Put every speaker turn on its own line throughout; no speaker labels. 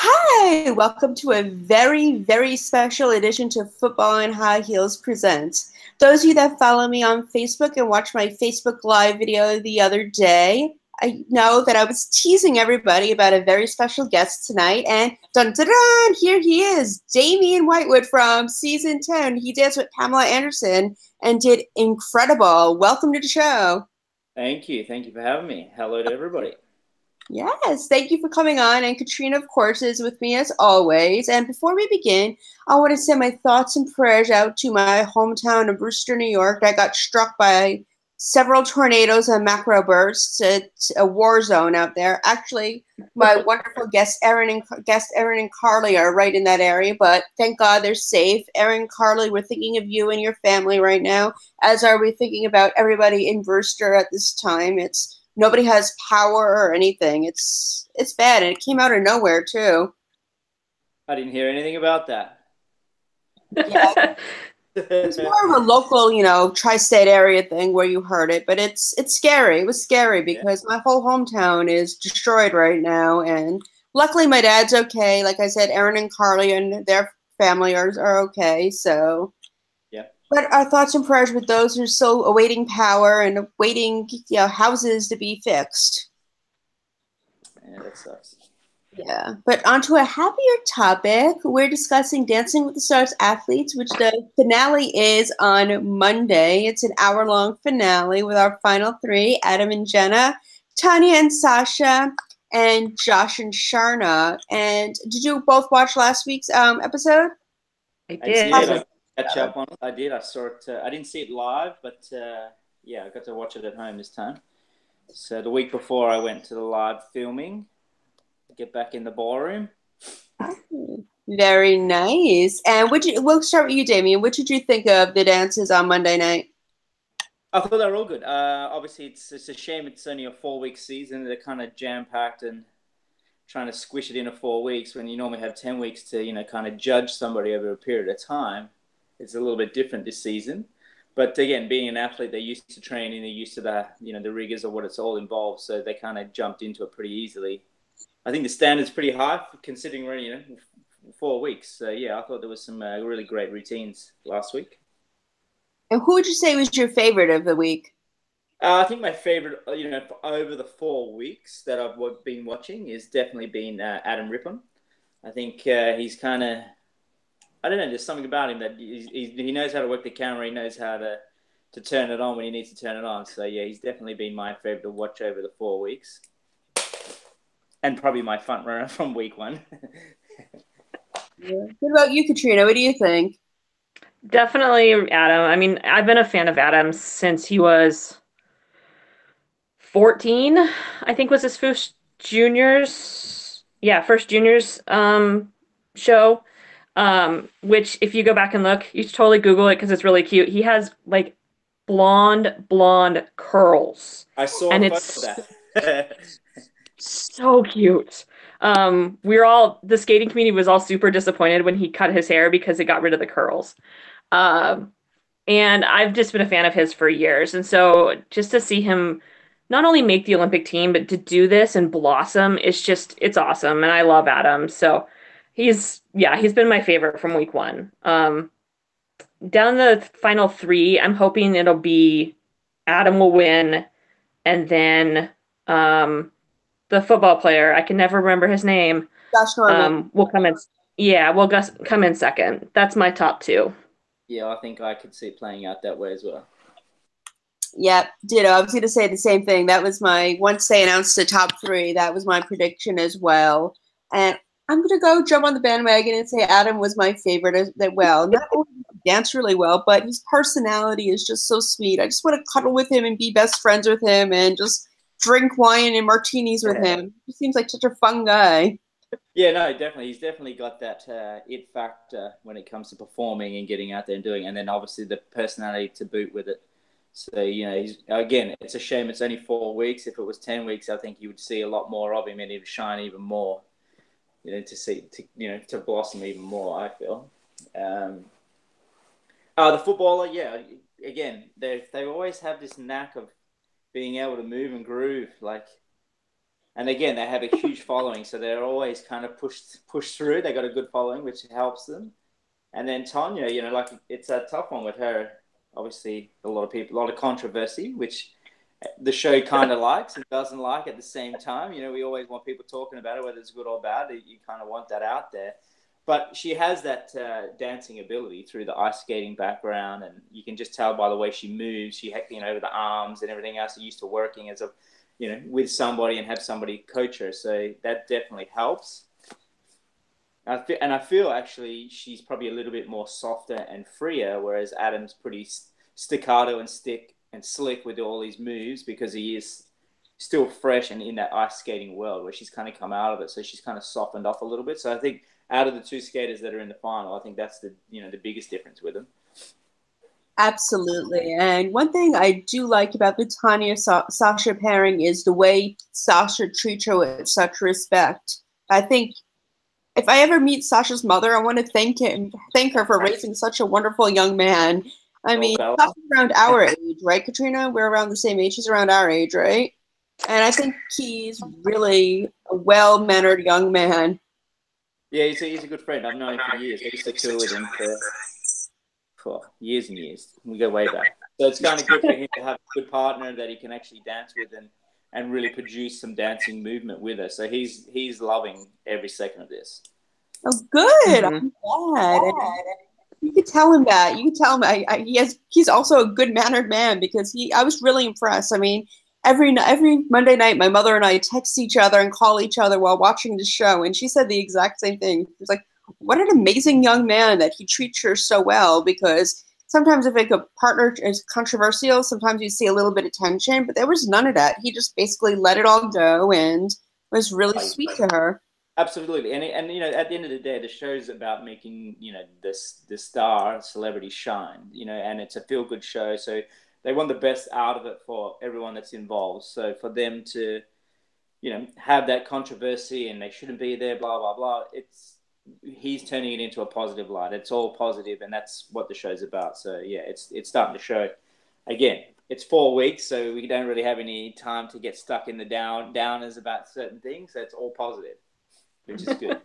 Hi, welcome to a very, very special edition to Football and High Heels Presents. Those of you that follow me on Facebook and watch my Facebook Live video the other day, I know that I was teasing everybody about a very special guest tonight, and dun dun dun, here he is, Damian Whitewood from season 10. He danced with Pamela Anderson and did incredible. Welcome to the show.
Thank you. Thank you for having me. Hello to everybody.
Yes, thank you for coming on. And Katrina, of course, is with me as always. And before we begin, I want to send my thoughts and prayers out to my hometown of Brewster, New York, that got struck by several tornadoes and macro bursts. It's a war zone out there. Actually, my wonderful guests, Erin and Carly, are right in that area. But thank God they're safe. Erin, Carly, we're thinking of you and your family right now, as are we thinking about everybody in Brewster at this time. Nobody has power or anything. It's bad, and it came out of nowhere too.
I didn't hear anything about that.
Yeah, it's more of a local, tri-state area thing where you heard it, but it's scary. It was scary because my whole hometown is destroyed right now, and luckily my dad's okay. Like I said, Erin and Carly and their family are okay. So. But our thoughts and prayers with those who are still awaiting power and awaiting, houses to be fixed.
Yeah, that sucks.
Yeah, but onto a happier topic. We're discussing Dancing with the Stars athletes, which the finale is on Monday. It's an hour-long finale with our final three, Adam and Jenna, Tanya and Sasha, and Josh and Sharna. And did you both watch last week's episode?
I did.
Catch up on it. I did. I saw it. I didn't see it live, but I got to watch it at home this time. So the week before, I went to the live filming. Get back in the ballroom.
Very nice. And we'll start with you, Damien. What did you think of the dances on Monday night?
I thought they were all good. Obviously, it's a shame it's only a 4-week season. They're kind of jam-packed and trying to squish it into 4 weeks when you normally have 10 weeks to, kind of judge somebody over a period of time. It's a little bit different this season. But again, being an athlete, they're used to training, they're used to the rigors of what it's all involved. So they kind of jumped into it pretty easily. I think the standard's pretty high considering we're, 4 weeks. So I thought there was some really great routines last week.
And who would you say was your favorite of the week?
I think my favorite, over the 4 weeks that I've been watching is definitely been Adam Rippon. I think he's kind of, I don't know, there's something about him that he knows how to work the camera. He knows how to turn it on when he needs to turn it on. So, he's definitely been my favorite to watch over the 4 weeks. And probably my front runner from week one.
What about you, Katrina? What do you think?
Definitely Adam. I mean, I've been a fan of Adam since he was 14, I think was his first juniors. Yeah, first juniors show. Which if you go back and look, you should totally Google it because it's really cute. He has like blonde curls.
I saw
and
it's that.
So cute. The skating community was all super disappointed when he cut his hair because it got rid of the curls. And I've just been a fan of his for years. And so just to see him not only make the Olympic team, but to do this and blossom, it's awesome. And I love Adam. So he's been my favorite from week one. Down the final three, I'm hoping it'll be Adam will win. And then the football player, I can never remember his name,
Josh Norman.
will come in. Yeah, will come in second. That's my top two.
Yeah, I think I could see it playing out that way as well.
Yeah, ditto. I was going to say the same thing. That was once they announced the top three, that was my prediction as well. And I'm going to jump on the bandwagon and say Adam was my favorite as well. Not only did he dance really well, but his personality is just so sweet. I just want to cuddle with him and be best friends with him and just drink wine and martinis with him. He seems like such a fun guy.
Yeah, no, definitely. He's definitely got that it factor when it comes to performing and getting out there and doing it. And then obviously the personality to boot with it. So, it's a shame it's only 4 weeks. If it was 10 weeks, I think you would see a lot more of him and he would shine even more, to blossom even more, I feel. The footballer, again, they always have this knack of being able to move and groove. Like, And again, they have a huge following, so they're always kind of pushed through. They got a good following, which helps them. And then Tonya, you know, like it's a tough one with her. Obviously, a lot of controversy, which the show kind of likes and doesn't like at the same time. You know, we always want people talking about it, whether it's good or bad. You kind of want that out there. But she has that dancing ability through the ice skating background, and you can just tell by the way she moves. She, you know, the arms and everything else. Used to working as a, you know, with somebody and have somebody coach her. So that definitely helps. I feel actually she's probably a little bit more softer and freer, whereas Adam's pretty staccato and slick with all these moves because he is still fresh and in that ice skating world where she's kind of come out of it. So she's kind of softened off a little bit. So I think out of the two skaters that are in the final, I think that's the biggest difference with them.
Absolutely. And one thing I do like about the Tanya Sasha pairing is the way Sasha treats her with such respect. I think if I ever meet Sasha's mother, I want to thank her for raising such a wonderful young man. I mean, Sasha's around our age, right, Katrina? We're around the same age. He's around our age, right? And I think he's really a well-mannered young man.
Yeah, he's a good friend. I've known him for years. I used to tour with him for years and years. We go way back. So it's kind of good for him to have a good partner that he can actually dance with and really produce some dancing movement with her. So he's loving every second of this.
Oh, good. I'm glad. You could tell him that. You could tell him he's also a good-mannered man because I was really impressed. I mean, every Monday night, my mother and I text each other and call each other while watching the show, and she said the exact same thing. She was like, what an amazing young man that he treats her so well, because sometimes if like a partner is controversial, sometimes you see a little bit of tension, but there was none of that. He just basically let it all go and was really sweet to her.
Absolutely. And you know, at the end of the day, the show's about making, you know, the star celebrity shine, you know, and it's a feel-good show. So they want the best out of it for everyone that's involved. So for them to, you know, have that controversy and they shouldn't be there, blah, blah, blah, he's turning it into a positive light. It's all positive, and that's what the show's about. So yeah, it's starting to show. Again, it's 4 weeks, so we don't really have any time to get stuck in the downers about certain things. So it's all positive, which is good.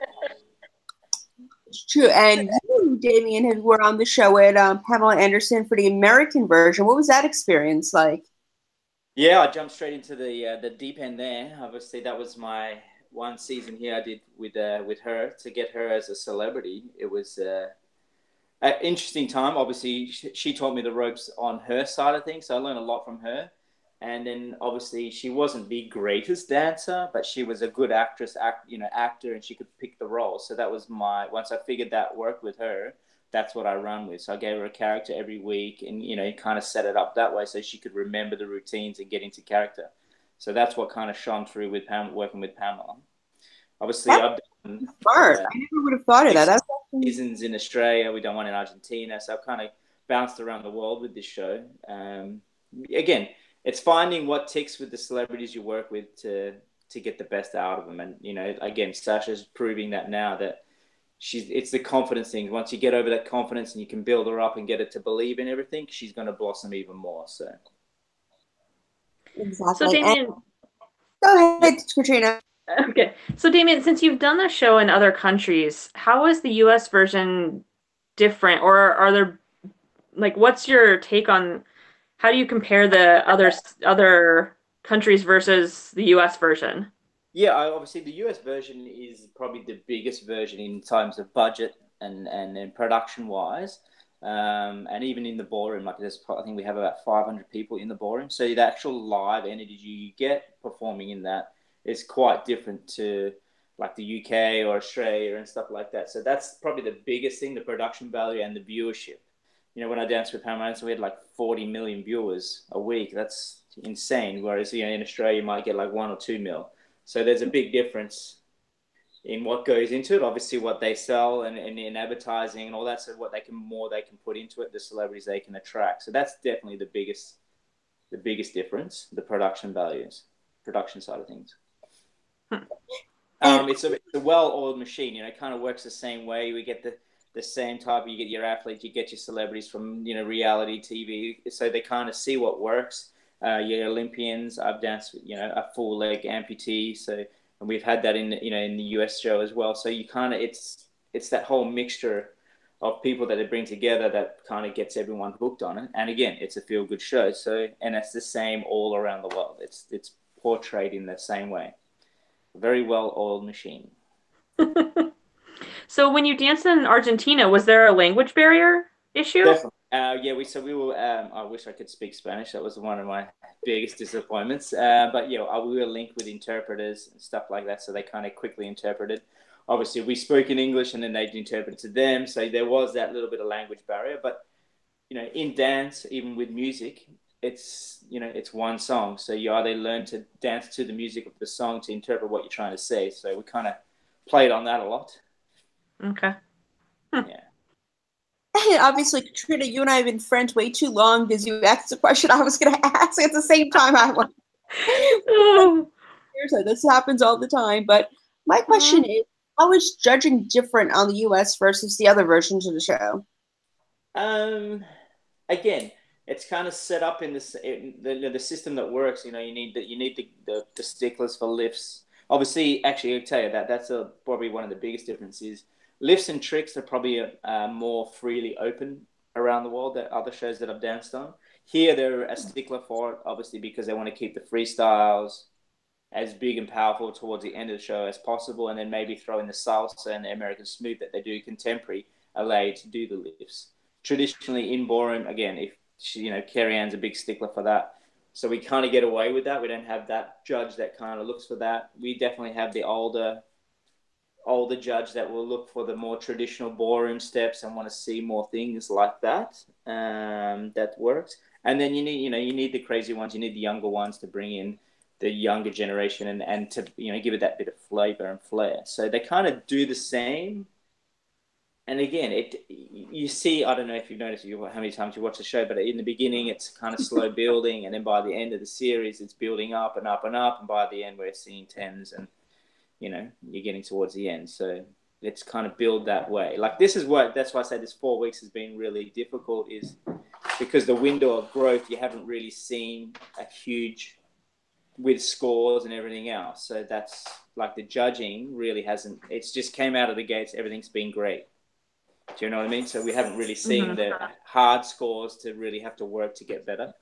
It's true. And you, Damien, were on the show with Pamela Anderson for the American version. What was that experience like?
Yeah, I jumped straight into the deep end there. Obviously, that was my one season here I did with her to get her as a celebrity. It was an interesting time. Obviously, she taught me the ropes on her side of things, so I learned a lot from her. And then obviously she wasn't the greatest dancer, but she was a good actor, and she could pick the role. So that was once I figured that worked with her, that's what I run with. So I gave her a character every week and, you know, kind of set it up that way so she could remember the routines and get into character. So that's what kind of shone through with working with Pamela. Obviously, I've done
smart. I never would have thought of that. That's
seasons in Australia. We've done one in Argentina. So I've kind of bounced around the world with this show. Again, it's finding what ticks with the celebrities you work with to get the best out of them. And, you know, again, Sasha's proving that now that it's the confidence thing. Once you get over that confidence and you can build her up and get her to believe in everything, she's going to blossom even more. So.
Exactly.
So Damien,
go ahead, Katrina.
Okay. So Damien, since you've done the show in other countries, how is the US version different? Or are there, like, what's your take on how do you compare the other countries versus the US version?
Yeah, obviously the US version is probably the biggest version in terms of budget and production wise. And even in the ballroom, like I think we have about 500 people in the ballroom. So the actual live energy you get performing in that is quite different to like the UK or Australia and stuff like that. So that's probably the biggest thing, the production value and the viewership. You know, when I danced with Pamela, we had like 40 million viewers a week. That's insane. Whereas, you know, in Australia, you might get like 1 or 2 mil. So there's a big difference in what goes into it. Obviously, what they sell and in advertising and all that. So what they can put into it, the celebrities they can attract. So that's definitely the biggest difference, the production side of things. It's a well-oiled machine. You know, it kind of works the same way. We get the same type. You get your athletes, you get your celebrities from, you know, reality TV. So they kind of see what works Your Olympians. I've danced with, a full leg amputee. So, and we've had that in the US show as well. So you kind of it's that whole mixture of people that they bring together that kind of gets everyone hooked on it. And again, it's a feel good show. So, and it's the same all around the world. It's portrayed in the same way. Very well oiled machine.
So when you danced in Argentina, was there a language barrier issue?
Definitely. We were. I wish I could speak Spanish. That was one of my biggest disappointments. But we were linked with interpreters and stuff like that, so they kind of quickly interpreted. Obviously, we spoke in English, and then they'd interpret to them. So there was that little bit of language barrier. But in dance, even with music, it's one song. So you either learn to dance to the music of the song to interpret what you're trying to say. So we kind of played on that a lot.
Okay.
Yeah.
Obviously, Katrina, you and I have been friends way too long because you asked the question I was going to ask at the same time. So this happens all the time. But my question is, how is judging different on the US versus the other versions of the show?
Again, it's kind of set up in the system that works. You need the sticklers for lifts. Obviously, actually, I'll tell you that's probably one of the biggest differences. Lifts and tricks are probably more freely open around the world than other shows that I've danced on. Here, they're a stickler for it, obviously, because they want to keep the freestyles as big and powerful towards the end of the show as possible, and then maybe throw in the salsa and the American smooth that they do contemporary, allow you to do the lifts. Traditionally, in ballroom, again, if Carrie Ann's a big stickler for that. So we kind of get away with that. We don't have that judge that kind of looks for that. We definitely have the older judge that will look for the more traditional ballroom steps and want to see more things like that. That works. And then you need the crazy ones. You need the younger ones to bring in the younger generation and to give it that bit of flavor and flair. So they kind of do the same. And again, you see, I don't know if you've noticed how many times you watch the show, but in the beginning it's kind of slow building, and then by the end of the series it's building up and up and up, and by the end we're seeing tens and you're getting towards the end. So it's kind of build that way. Like that's why I say this 4 weeks has been really difficult, is because the window of growth, you haven't really seen a huge with scores and everything else. So that's like the judging really hasn't, it's just came out of the gates. Everything's been great. Do you know what I mean? So we haven't really seen the hard scores to really have to work to get better.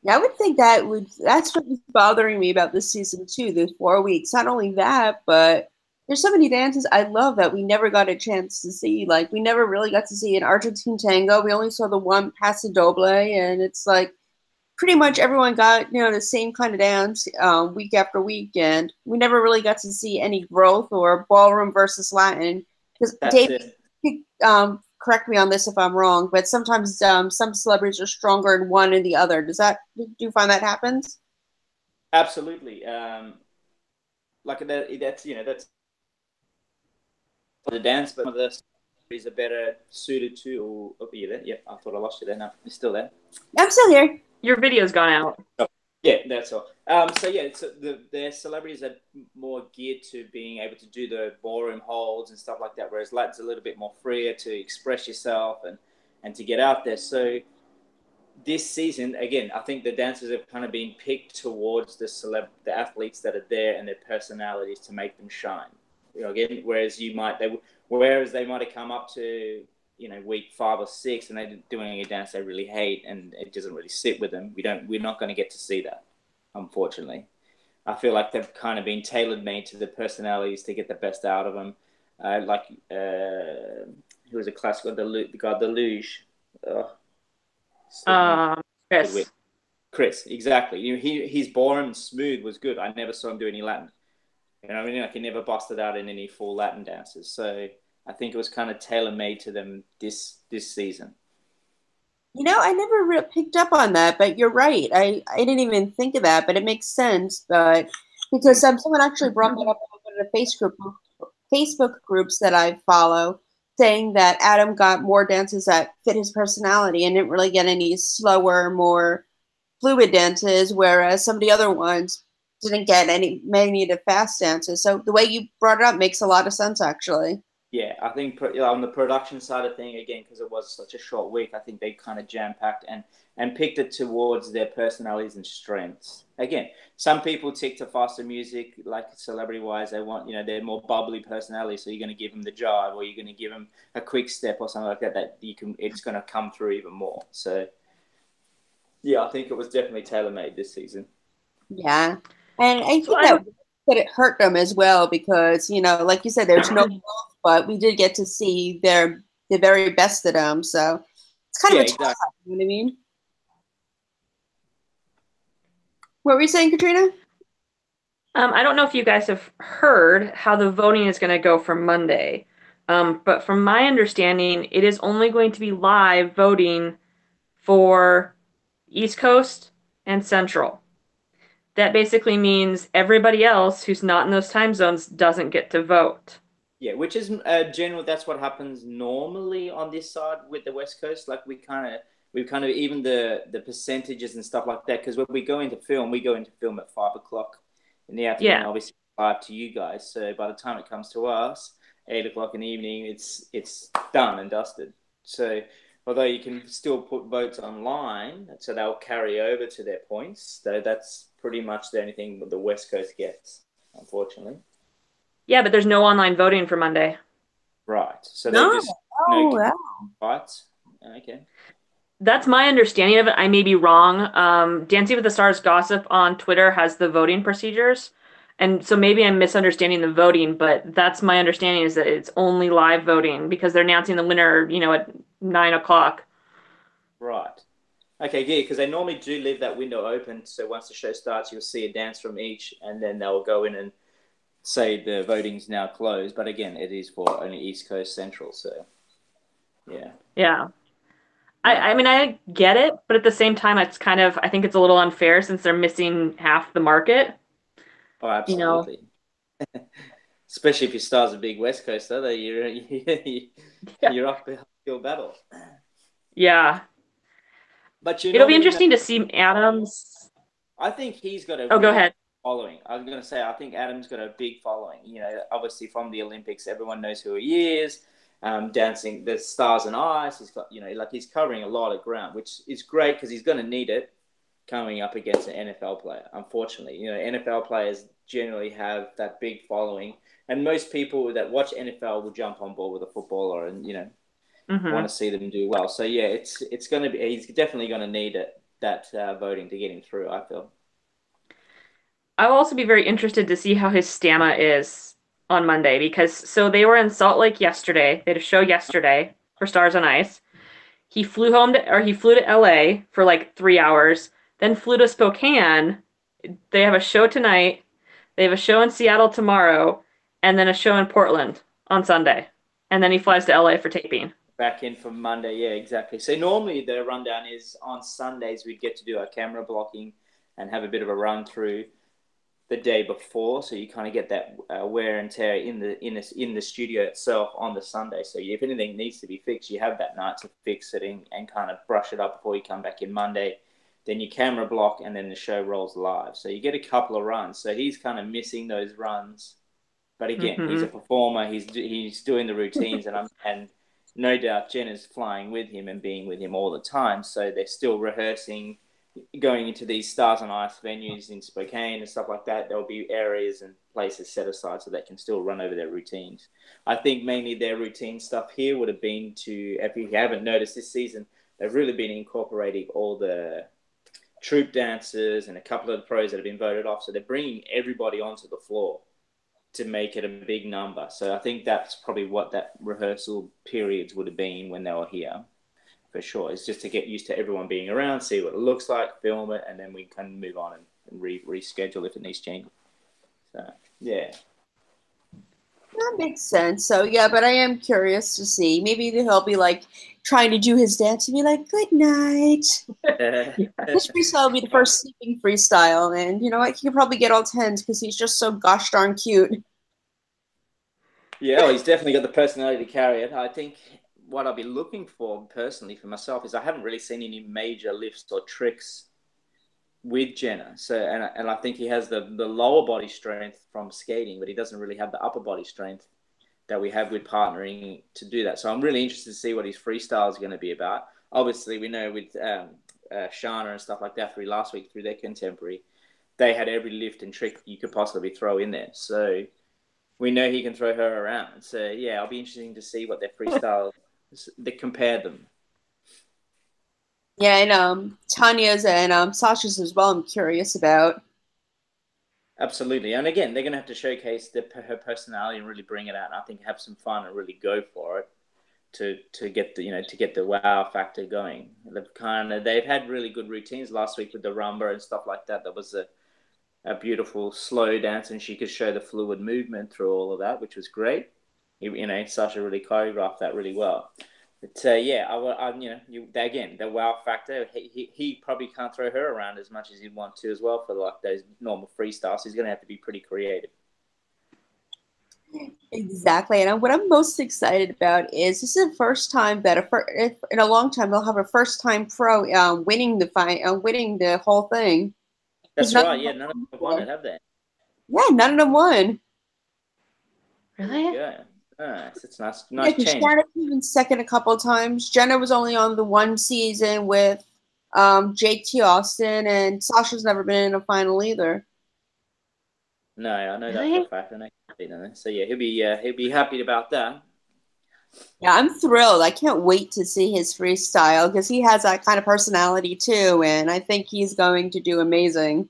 Yeah, I would think that's what was bothering me about this season too, the 4 weeks. Not only that, but there's so many dances I love that we never got a chance to see. Like, we never really got to see an Argentine tango. We only saw the one Paso Doble, and it's like pretty much everyone got, the same kind of dance week after week, and we never really got to see any growth or ballroom versus Latin. Because Dave, correct me on this if I'm wrong, but sometimes some celebrities are stronger in one and the other. Do you find that happens?
Absolutely. Like that's the dance, but the celebrities are better suited to. Oh, are you there? Yeah, I thought I lost you there. No, you're still there.
I'm still here.
Your video's gone out.
Oh, yeah, that's all. So the celebrities are more geared to being able to do the ballroom holds and stuff like that, whereas Latin's a little bit more freer to express yourself and to get out there. So this season, again, I think the dancers have kind of been picked towards the athletes that are there and their personalities to make them shine. Again, whereas they might have come up to week 5 or 6 and they're doing a dance they really hate and it doesn't really sit with them. We're not going to get to see that, unfortunately. I feel like they've kind of been tailor-made to the personalities to get the best out of them. Who was a classical, the guy, the luge. Chris, exactly. His ballroom smooth was good. I never saw him do any Latin. You know what I mean? Like, he never busted out in any full Latin dances. So I think it was kind of tailor-made to them this season.
I never really picked up on that, but you're right. I didn't even think of that, but it makes sense. But because someone actually brought that up in the Facebook groups that I follow, saying that Adam got more dances that fit his personality and didn't really get any slower, more fluid dances, whereas some of the other ones didn't get many of the fast dances. So the way you brought it up makes a lot of sense, actually.
Yeah, I think on the production side of thing, again, because it was such a short week, I think they kind of jam-packed and picked it towards their personalities and strengths. Again, some people tick to faster music, like celebrity-wise, they want, they're more bubbly personality, so you're going to give them the jive, or you're going to give them a quick step or something like that, it's going to come through even more. So, yeah, I think it was definitely tailor-made this season.
Yeah. And I think that it hurt them as well because, like you said, there's no golf, but we did get to see the very best of them. So it's kind of a toss-up, you know what I mean? What were you saying, Katrina?
I don't know if you guys have heard how the voting is going to go for Monday. But from my understanding, it is only going to be live voting for East Coast and Central. That basically means everybody else who's not in those time zones doesn't get to vote.
Yeah, which is general. That's what happens normally on this side with the West Coast. Like we kind of even the percentages and stuff like that. Because when we go into film at 5 o'clock in the afternoon.
Yeah.
Obviously, 5 to you guys. So by the time it comes to us, 8 o'clock in the evening, it's done and dusted. So although you can still put votes online, so they'll carry over to their points. So that's pretty much the only thing that the West Coast gets, unfortunately.
Yeah, but there's no online voting for Monday.
Right. So they just fights. Okay.
That's my understanding of it. I may be wrong. Dancing with the Stars Gossip on Twitter has the voting procedures. And so maybe I'm misunderstanding the voting, but that's my understanding is that it's only live voting because they're announcing the winner, at 9 o'clock.
Right. Okay, yeah, because they normally do leave that window open. So once the show starts, you'll see a dance from each, and then they'll go in and say the voting's now closed. But again, it is for only East Coast Central. So, yeah.
Yeah. I mean, I get it, but at the same time, I think it's a little unfair since they're missing half the market.
Oh, absolutely. Especially if your star's a big West Coaster, you're uphill battle.
Yeah.
But
it'll be interesting to see Adams.
I think he's got a
go ahead.
following. I was going to say, I think Adams got a big following. Obviously from the Olympics, everyone knows who he is. Dancing the Stars and Ice. He's got, he's covering a lot of ground, which is great because he's going to need it coming up against an NFL player. Unfortunately, NFL players generally have that big following, and most people that watch NFL will jump on board with a footballer and want to see them do well. So yeah, it's going to be. He's definitely going to need that voting to get him through, I feel.
I'll also be very interested to see how his stamina is on Monday because they were in Salt Lake yesterday. They had a show yesterday for Stars on Ice. He flew to LA for like 3 hours, then flew to Spokane. They have a show tonight. They have a show in Seattle tomorrow, and then a show in Portland on Sunday. And then he flies to LA for taping.
Back in for Monday, yeah, exactly. So normally the rundown is on Sundays we'd get to do our camera blocking and have a bit of a run through the day before, so you kind of get that wear and tear in the studio itself on the Sunday. So if anything needs to be fixed, you have that night to fix it and kind of brush it up before you come back in Monday. Then you camera block, and then the show rolls live. So you get a couple of runs. So he's kind of missing those runs, but again, he's a performer. He's doing the routines, and no doubt Jen is flying with him and being with him all the time. So they're still rehearsing. Going into these Stars on Ice venues in Spokane and stuff like that, there'll be areas and places set aside so they can still run over their routines. I think mainly their routine stuff here would have been if you haven't noticed this season, they've really been incorporating all the troop dancers and a couple of the pros that have been voted off. So they're bringing everybody onto the floor to make it a big number. So I think that's probably what that rehearsal periods would have been when they were here. For sure. It's just to get used to everyone being around, see what it looks like, film it, and then we can move on and reschedule if it needs changing. So, yeah.
That makes sense. So, yeah, but I am curious to see. Maybe he'll be, trying to do his dance and be like, good night. This freestyle will be the first sleeping freestyle. And you know what? He can probably get all 10s because he's just so gosh darn cute.
Yeah, well, he's definitely got the personality to carry it. I think what I'll be looking for personally for myself is I haven't really seen any major lifts or tricks with Jenner. So, and I think he has the lower body strength from skating, but he doesn't really have the upper body strength that we have with partnering to do that. So I'm really interested to see what his freestyle is going to be about. Obviously, we know with Shana and stuff like that through last week, through their contemporary, they had every lift and trick you could possibly throw in there. So we know he can throw her around. So, yeah, it'll be interesting to see what their freestyle, they compare them.
Yeah, and Tanya's and Sasha's as well, I'm curious about.
Absolutely. And again, they're going to have to showcase her personality and really bring it out. And I think have some fun and really go for it to get the wow factor going. They've had really good routines last week with the rumba and stuff like that. That was a beautiful slow dance, and she could show the fluid movement through all of that, which was great. Sasha really choreographed that really well. But again, the wow factor. He probably can't throw her around as much as he'd want to as well for like those normal freestyles. He's going to have to be pretty creative.
Exactly, and what I'm most excited about is this is the first time that in a long time they'll have a first-time pro winning the whole thing.
That's right. Yeah, none of them won it, have they?
Yeah, none of them won.
Really?
Yeah. It's nice change.
Jenna came in second a couple of times. Jenna was only on the one season with JT Austin, and Sasha's never been in a final either.
No, I know that for a fact. So yeah, he'll be happy about that.
Yeah, I'm thrilled. I can't wait to see his freestyle because he has that kind of personality too, and I think he's going to do amazing.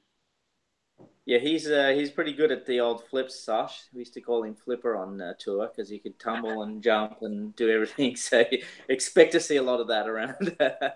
Yeah, he's pretty good at the old flips, Sash. We used to call him Flipper on tour because he could tumble and jump and do everything. So expect to see a lot of that around.
I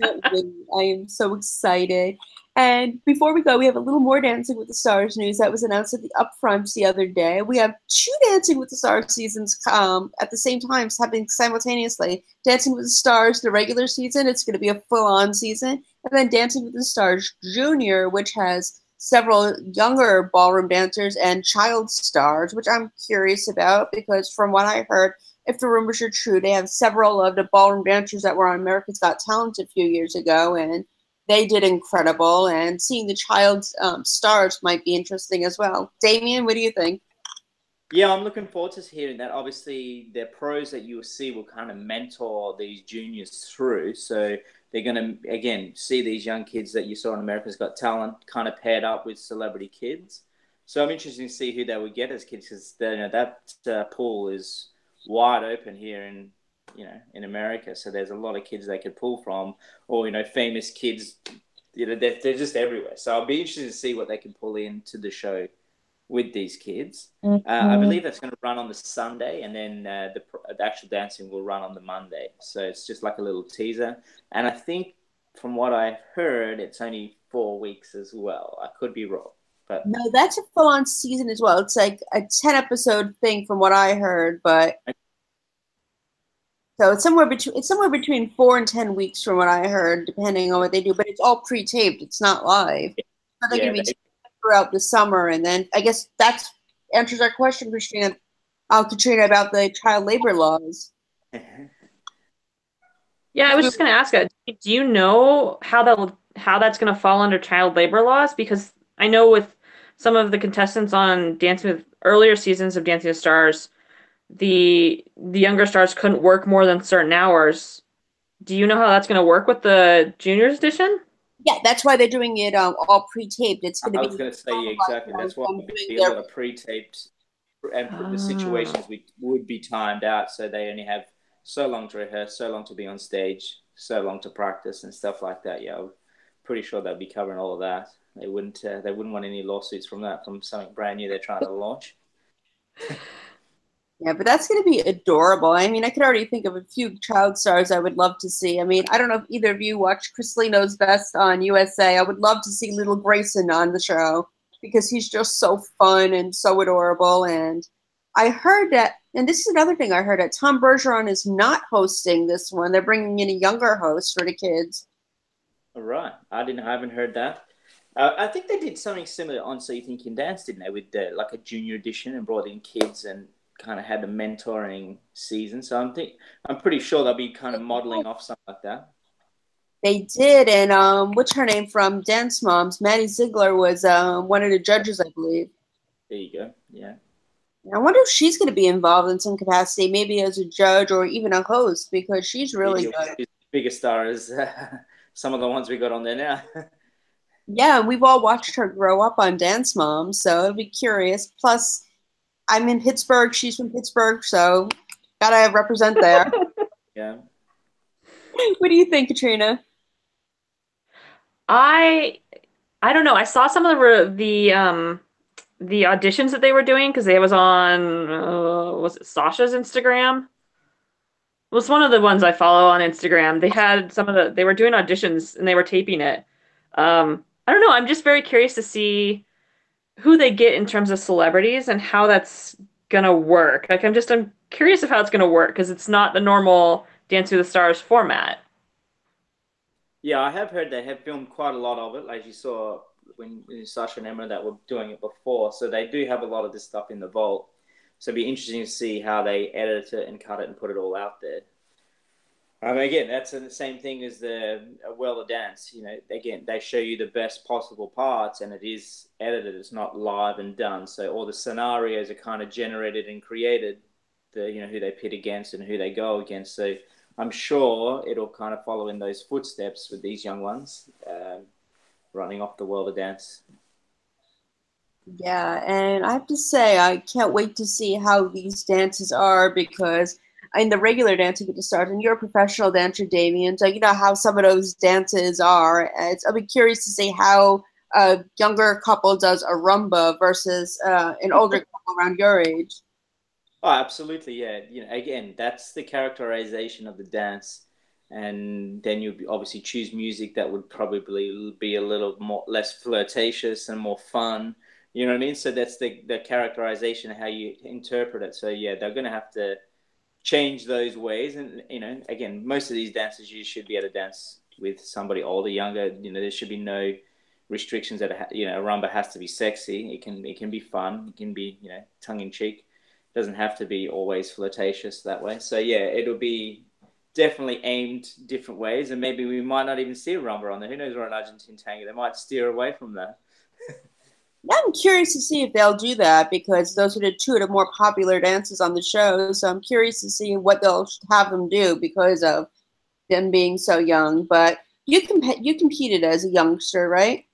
can't wait. I am so excited. And before we go, we have a little more Dancing with the Stars news that was announced at the Upfronts the other day. We have 2 Dancing with the Stars seasons at the same time, happening simultaneously. Dancing with the Stars, the regular season, it's going to be a full-on season. And then Dancing with the Stars Junior, which has several younger ballroom dancers and child stars, which I'm curious about because from what I heard, if the rumors are true, they have several of the ballroom dancers that were on America's Got Talent a few years ago, and they did incredible. And seeing the child stars might be interesting as well. Damien, what do you think?
Yeah, I'm looking forward to hearing that. Obviously, the pros that you will see will kind of mentor these juniors through. So they're going to, again, see these young kids that you saw in America's Got Talent kind of paired up with celebrity kids. So I'm interested to see who they would get as kids because that pool is wide open here in America. So there's a lot of kids they could pull from, or famous kids. They're just everywhere. So I'll be interested to see what they can pull into the show with these kids.
Mm-hmm.
I believe that's going to run on the Sunday, and then the actual dancing will run on the Monday. So it's just like a little teaser. And I think from what I've heard, it's only 4 weeks as well. I could be wrong. But
no, that's a full-on season as well. It's like a 10-episode thing from what I heard, but so it's somewhere between 4 and 10 weeks from what I heard, depending on what they do. But it's all pre-taped. It's not live. So they're going to be throughout the summer, and then I guess that answers our question, Katrina, about the child labor laws.
Yeah, I was just going to ask, do you know how that's going to fall under child labor laws? Because I know with some of the contestants on earlier seasons of Dancing with Stars, the younger stars couldn't work more than certain hours. Do you know how that's going to work with the juniors edition?
Yeah, that's why they're doing it all pre-taped. It's going to be.
I was going to say exactly. That's why it'll be a lot of pre-taped, and the situations would be timed out, so they only have so long to rehearse, so long to be on stage, so long to practice and stuff like that. Yeah, I'm pretty sure they'll be covering all of that. They wouldn't want any lawsuits from something brand new they're trying to launch.
Yeah, but that's going to be adorable. I mean, I could already think of a few child stars I would love to see. I mean, I don't know if either of you watched Chris Lee Knows Best on USA. I would love to see little Grayson on the show because he's just so fun and so adorable. And I heard that, and this is another thing I heard, that Tom Bergeron is not hosting this one. They're bringing in a younger host for the kids.
All right. I haven't heard that. I think they did something similar on So You Think You Can Dance, didn't they, with like a junior edition and brought in kids and kind of had a mentoring season. So I'm pretty sure they'll be kind of modeling off something like that.
They did, and what's her name from Dance Moms? Maddie Ziegler was one of the judges, I believe.
There you go. Yeah.
I wonder if she's going to be involved in some capacity, maybe as a judge or even a host, because she's really good.
She's the biggest star as some of the ones we got on there now.
Yeah, we've all watched her grow up on Dance Mom, so I'd be curious. Plus, I'm in Pittsburgh, she's from Pittsburgh, so gotta represent there.
Yeah.
What do you think, Katrina?
I I don't know. I saw some of the auditions that they were doing because they was on was it Sasha's Instagram? It was one of the ones I follow on Instagram. They had some of the they were doing auditions and they were taping it. I don't know. I'm just very curious to see who they get in terms of celebrities and how that's gonna work. Like I'm curious of how it's gonna work because it's not the normal Dance with the Stars format.
Yeah, I have heard they have filmed quite a lot of it, like you saw when Sasha and Emma that were doing it before. So they do have a lot of this stuff in the vault. So it'd be interesting to see how they edit it and cut it and put it all out there. Again, that's the same thing as the Well of Dance. You know, again, they show you the best possible parts, and it is edited. It's not live and done. So all the scenarios are kind of generated and created. Who they pit against and who they go against. So I'm sure it'll kind of follow in those footsteps with these young ones running off the World of Dance.
Yeah, and I have to say, I can't wait to see how these dances are because in the regular Dancing with the Stars, and you're a professional dancer, Damien, so you know how some of those dances are. I'll be curious to see how a younger couple does a rumba versus an older couple around your age.
Oh, absolutely, yeah. Again, that's the characterization of the dance, and then you obviously choose music that would probably be a little more less flirtatious and more fun. You know what I mean? So that's the characterization of how you interpret it. So yeah, they're going to have to change those ways, and again, most of these dances you should be able to dance with somebody older, younger. There should be no restrictions that a rumba has to be sexy. It can be fun. It can be tongue in cheek. Doesn't have to be always flirtatious that way. So yeah, it'll be definitely aimed different ways, and maybe we might not even see a rumba on there. Who knows, or an Argentine tango? They might steer away from that.
Yeah, I'm curious to see if they'll do that because those are the two of the more popular dances on the show. So I'm curious to see what they'll have them do because of them being so young. But you competed as a youngster, right?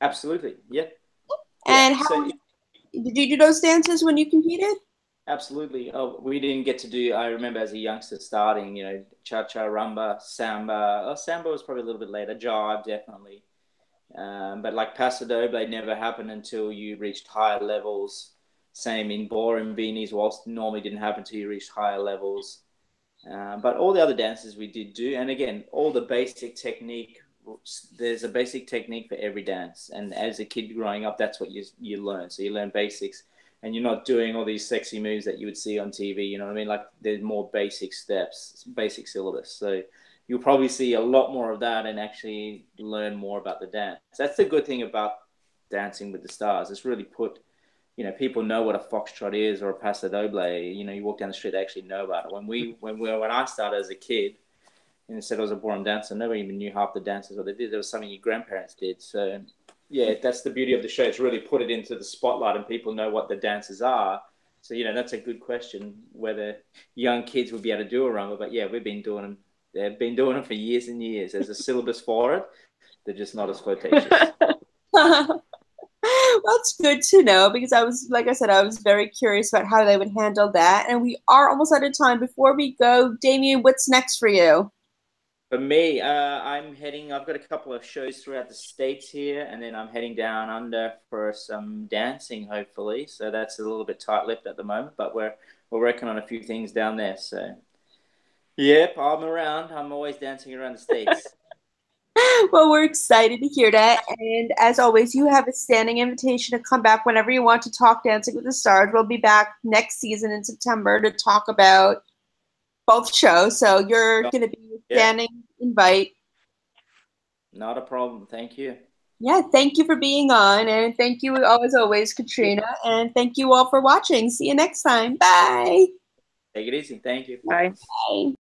Absolutely, yeah, yeah.
And how did you do those dances when you competed?
Absolutely. Oh, we didn't get to do. I remember as a youngster starting, cha-cha, rumba, samba. Oh, samba was probably a little bit later. Jive, definitely. But like Paso Doble never happened until you reached higher levels. Same in ballroom beanies, whilst normally didn't happen until you reached higher levels. But all the other dances we did do, and again, all the basic technique. There's a basic technique for every dance, and as a kid growing up, that's what you learn. So you learn basics. And you're not doing all these sexy moves that you would see on TV. You know what I mean? Like there's more basic steps, basic syllabus. So you'll probably see a lot more of that and actually learn more about the dance. That's the good thing about Dancing with the Stars. It's really put, people know what a foxtrot is or a paso doble. You walk down the street, they actually know about it. When I started as a kid, and said I was a ballroom dancer, nobody even knew half the dances what they did. There was something your grandparents did. So yeah, that's the beauty of the show. It's really put it into the spotlight and people know what the dances are. So, that's a good question, whether young kids would be able to do a rumba. But yeah, we've been doing them. They've been doing them for years and years. There's a syllabus for it. They're just not as flirtatious.
That's good to know because like I said, I was very curious about how they would handle that. And we are almost out of time. Before we go, Damien, what's next for you?
For me, I've got a couple of shows throughout the States here, and then I'm heading down under for some dancing, hopefully. So that's a little bit tight-lipped at the moment, but we're working on a few things down there. So, yep, I'm around. I'm always dancing around the States.
Well, we're excited to hear that. And as always, you have a standing invitation to come back whenever you want to talk Dancing with the Stars. We'll be back next season in September to talk about both shows. So you're going to be standing invite.
Not a problem. Thank you.
Yeah, thank you for being on. And thank you, as always, Katrina. And thank you all for watching. See you next time. Bye.
Take it easy. Thank you.
Bye.
Bye.